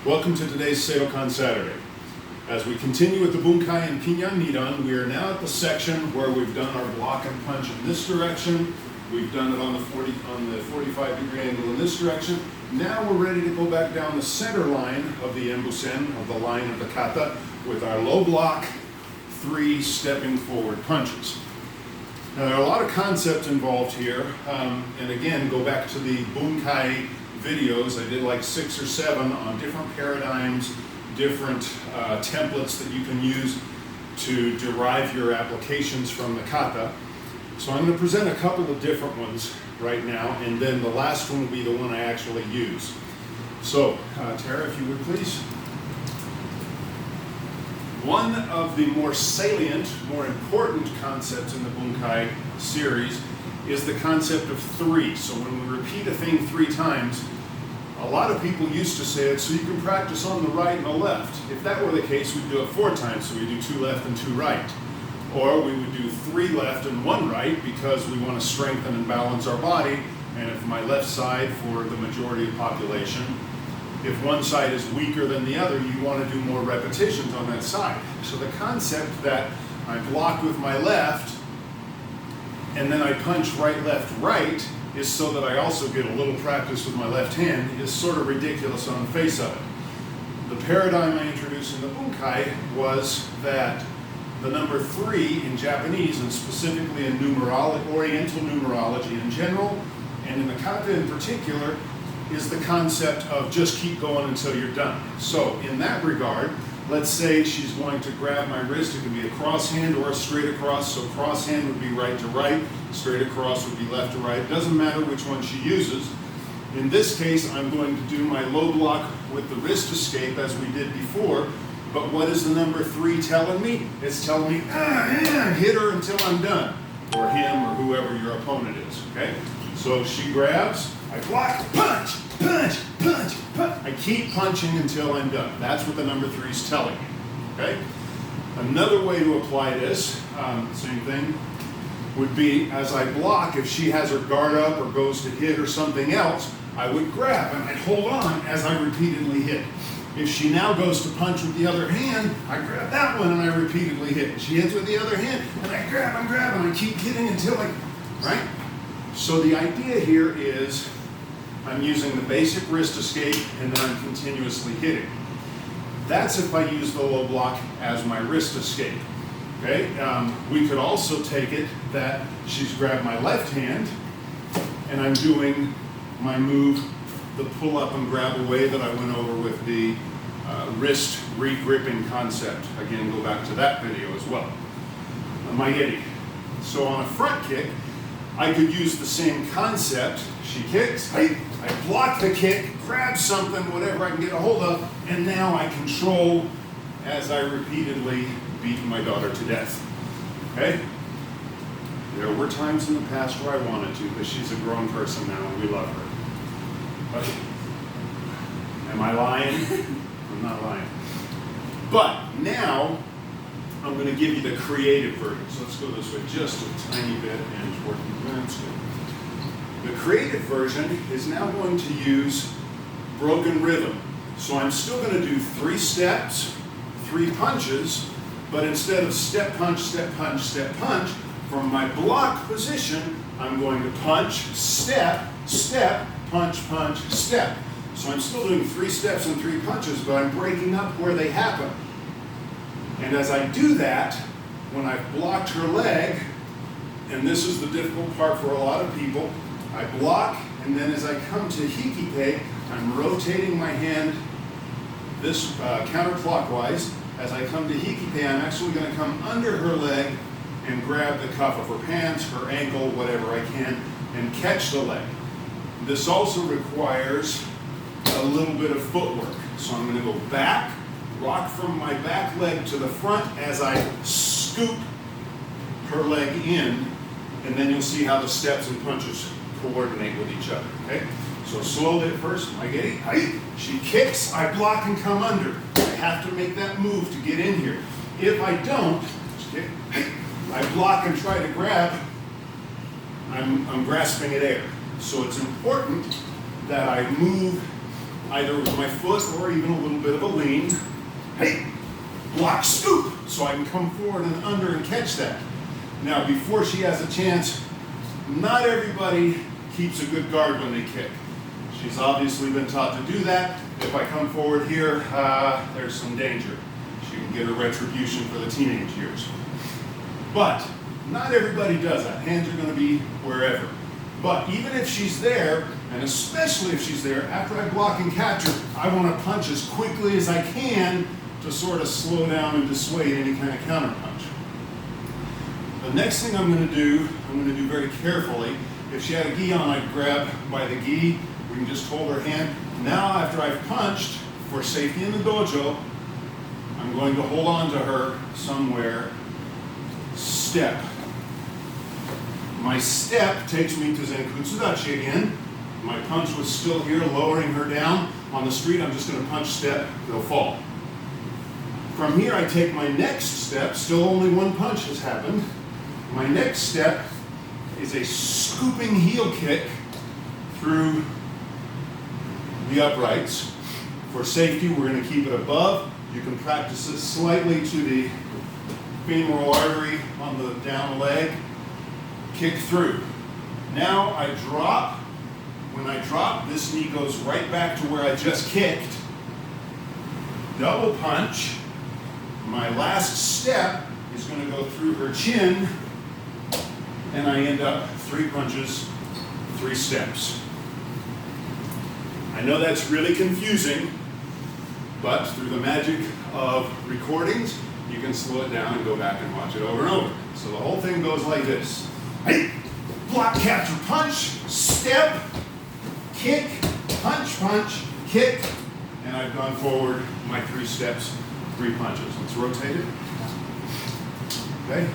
Welcome to today's Seidokan Saturday. As we continue with the bunkai and Pinan Nidan, we are now at the section where we've done our block and punch in this direction. We've done it on the 45-degree angle in this direction. Now we're ready to go back down the center line of the embusen, of the line of the kata, with our low block, 3 stepping forward punches. Now there are a lot of concepts involved here, and again, go back to the bunkai videos. I did like 6 or 7 on different paradigms, different templates that you can use to derive your applications from the kata. So I'm going to present a couple of different ones right now, and then the last one will be the one I actually use. So, Tara, if you would please. One of the more salient, more important concepts in the bunkai series is the concept of 3. So when we repeat a thing 3 times, a lot of people used to say it so you can practice on the right and the left. If that were the case, we'd do it 4 times, so we do 2 left and 2 right. Or we would do 3 left and 1 right because we want to strengthen and balance our body. And if my left side, for the majority of the population, if one side is weaker than the other, you want to do more repetitions on that side. So the concept that I block with my left and then I punch right, left, right is so that I also get a little practice with my left hand is sort of ridiculous on the face of it. The paradigm I introduced in the bunkai was that the number 3 in Japanese, and specifically in Oriental numerology in general, and in the kata in particular, is the concept of just keep going until you're done. So in that regard, let's say she's going to grab my wrist. It could be a cross hand or a straight across. So cross hand would be right to right, straight across would be left to right. It doesn't matter which one she uses. In this case, I'm going to do my low block with the wrist escape as we did before. But what is the number 3 telling me? It's telling me, hit her until I'm done. Or him or whoever your opponent is, okay? So she grabs, I block, punch, punch, punch, punch. I keep punching until I'm done. That's what the number 3 is telling me, okay? Another way to apply this, same thing, would be as I block, if she has her guard up or goes to hit or something else, I would grab and I'd hold on as I repeatedly hit. If she now goes to punch with the other hand, I grab that one and I repeatedly hit. She hits with the other hand and I grab and I keep hitting until right? So the idea here is I'm using the basic wrist escape and then I'm continuously hitting. That's if I use the low block as my wrist escape. Okay? We could also take it that she's grabbed my left hand and I'm doing my move, the pull up and grab away that I went over with the wrist re-gripping concept. Again, go back to that video as well. Maigeri. So on a front kick, I could use the same concept. She kicks, I block the kick, grab something, whatever I can get a hold of, and now I control as I repeatedly beat my daughter to death. Okay? There were times in the past where I wanted to, but she's a grown person now and we love her. But, am I lying? I'm not lying. But now, I'm going to give you the creative version. So let's go this way just a tiny bit and it's working. That's good. The creative version is now going to use broken rhythm. So I'm still going to do 3 steps, 3 punches, but instead of step, punch, step, punch, step, punch, from my block position, I'm going to punch, step, step, punch, punch, step. So I'm still doing 3 steps and 3 punches, but I'm breaking up where they happen. And as I do that, when I've blocked her leg, and this is the difficult part for a lot of people, I block, and then as I come to hikite, I'm rotating my hand this counterclockwise. As I come to hikite, I'm actually going to come under her leg and grab the cuff of her pants, her ankle, whatever I can, and catch the leg. This also requires a little bit of footwork. So I'm going to go back, rock from my back leg to the front as I scoop her leg in, and then you'll see how the steps and punches coordinate with each other, okay? So slowly at first, she kicks, I block and come under. I have to make that move to get in here. If I don't, I block and try to grab, I'm grasping at air. So it's important that I move either with my foot or even a little bit of a lean. Hey, block, scoop, so I can come forward and under and catch that. Now, before she has a chance, not everybody keeps a good guard when they kick. She's obviously been taught to do that. If I come forward here, there's some danger. She can get a retribution for the teenage years. But not everybody does that. Hands are going to be wherever. But even if she's there, and especially if she's there, after I block and capture, I want to punch as quickly as I can to sort of slow down and dissuade any kind of counter punch. The next thing I'm going to do very carefully. If she had a gi on, I'd grab by the gi. We can just hold her hand. Now, after I've punched, for safety in the dojo, I'm going to hold on to her somewhere. Step. My step takes me to Zenkutsudachi again. My punch was still here, lowering her down. On the street, I'm just going to punch, step, they'll fall. From here, I take my next step. Still only one punch has happened. My next step is a scooping heel kick through the uprights. For safety, we're going to keep it above. You can practice it slightly to the femoral artery on the down leg. Kick through. Now I drop. When I drop, this knee goes right back to where I just kicked. Double punch. My last step is going to go through her chin, and I end up 3 punches, 3 steps. I know that's really confusing, but through the magic of recordings, you can slow it down and go back and watch it over and over. So the whole thing goes like this. Hey, block, capture, punch, step, kick, punch, punch, kick, and I've gone forward my 3 steps, 3 punches. Let's rotate it. Okay.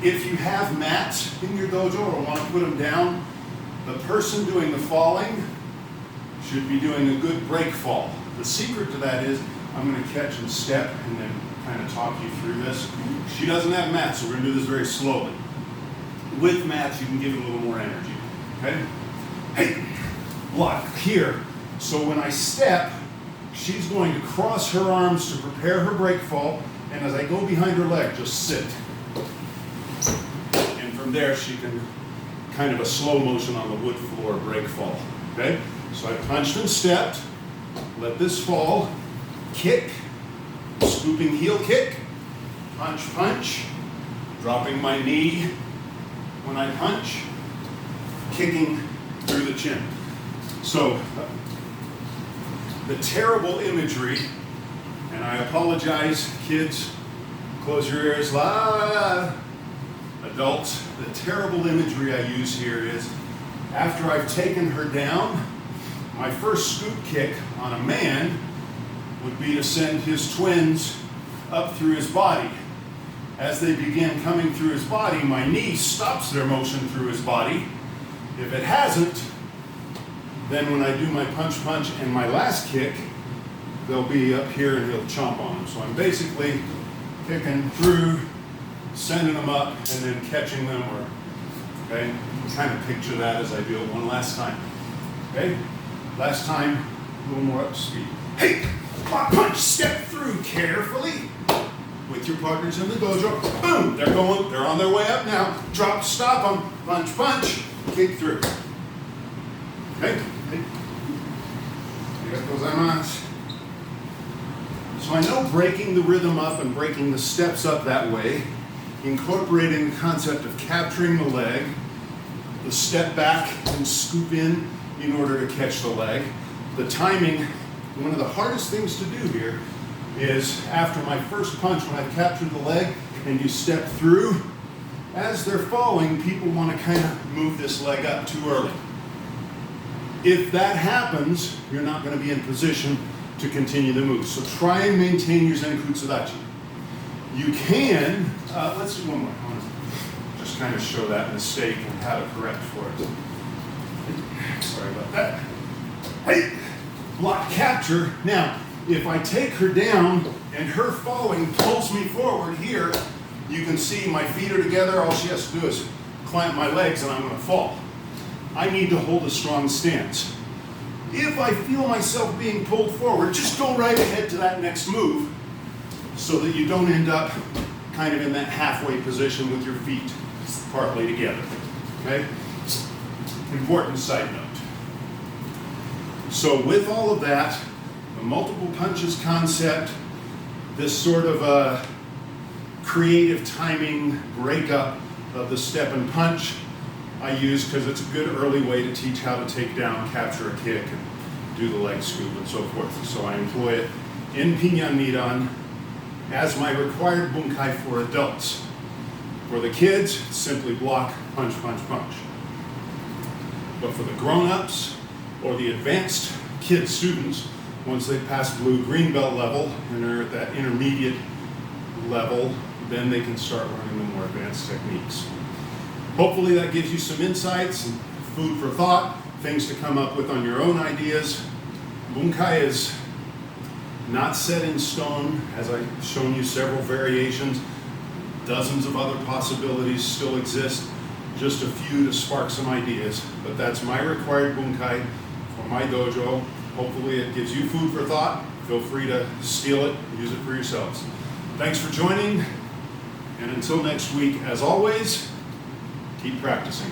If you have mats in your dojo or want to put them down, the person doing the falling should be doing a good break fall. The secret to that is I'm going to catch and step and then kind of talk you through this. She doesn't have mats, so we're going to do this very slowly. With mats, you can give it a little more energy. Okay? Hey, block here. So when I step, she's going to cross her arms to prepare her break fall, and as I go behind her leg, just sit. And from there, she can kind of a slow motion on the wood floor break fall. Okay? So I punched and stepped, let this fall, kick, scooping heel kick, punch, punch, dropping my knee when I punch, kicking through the chin. So the terrible imagery, and I apologize, kids, close your ears, adults, the terrible imagery I use here is after I've taken her down, my first scoop kick on a man would be to send his twins up through his body. As they begin coming through his body, my knee stops their motion through his body. If it hasn't, then when I do my punch, punch, and my last kick, they'll be up here and he'll chomp on them. So I'm basically kicking through, sending them up, and then catching them, okay? Kind of picture that as I do it one last time. Okay? Last time, a little more up to speed. Hey, block, punch, step through carefully with your partners in the dojo. Boom, they're on their way up now. Drop, stop them, punch, punch, kick through. Okay? So I know breaking the rhythm up and breaking the steps up that way, incorporating the concept of capturing the leg, the step back and scoop in order to catch the leg. The timing, one of the hardest things to do here is after my first punch, when I've captured the leg and you step through, as they're falling, people want to kind of move this leg up too early. If that happens, you're not going to be in position to continue the move. So try and maintain your Zenkutsudachi. You can, let's do one more. I want to just kind of show that mistake and how to correct for it. Sorry about that. Hey, block capture. Now, if I take her down and her falling pulls me forward here, you can see my feet are together. All she has to do is clamp my legs and I'm going to fall. I need to hold a strong stance. If I feel myself being pulled forward, just go right ahead to that next move so that you don't end up kind of in that halfway position with your feet partly together. Okay? Important side note. So with all of that, the multiple punches concept, this sort of a creative timing breakup of the step and punch, I use because it's a good early way to teach how to take down, capture a kick, and do the leg scoop and so forth. So I employ it in Pinan Nidan as my required bunkai for adults. For the kids, simply block, punch, punch, punch. But for the grown-ups or the advanced kid students, once they pass blue-green belt level and are at that intermediate level, then they can start learning the more advanced techniques. Hopefully that gives you some insights and food for thought, things to come up with on your own ideas. Bunkai is not set in stone, as I've shown you several variations. Dozens of other possibilities still exist, just a few to spark some ideas. But that's my required bunkai for my dojo. Hopefully it gives you food for thought. Feel free to steal it, use it for yourselves. Thanks for joining, and until next week, as always, keep practicing.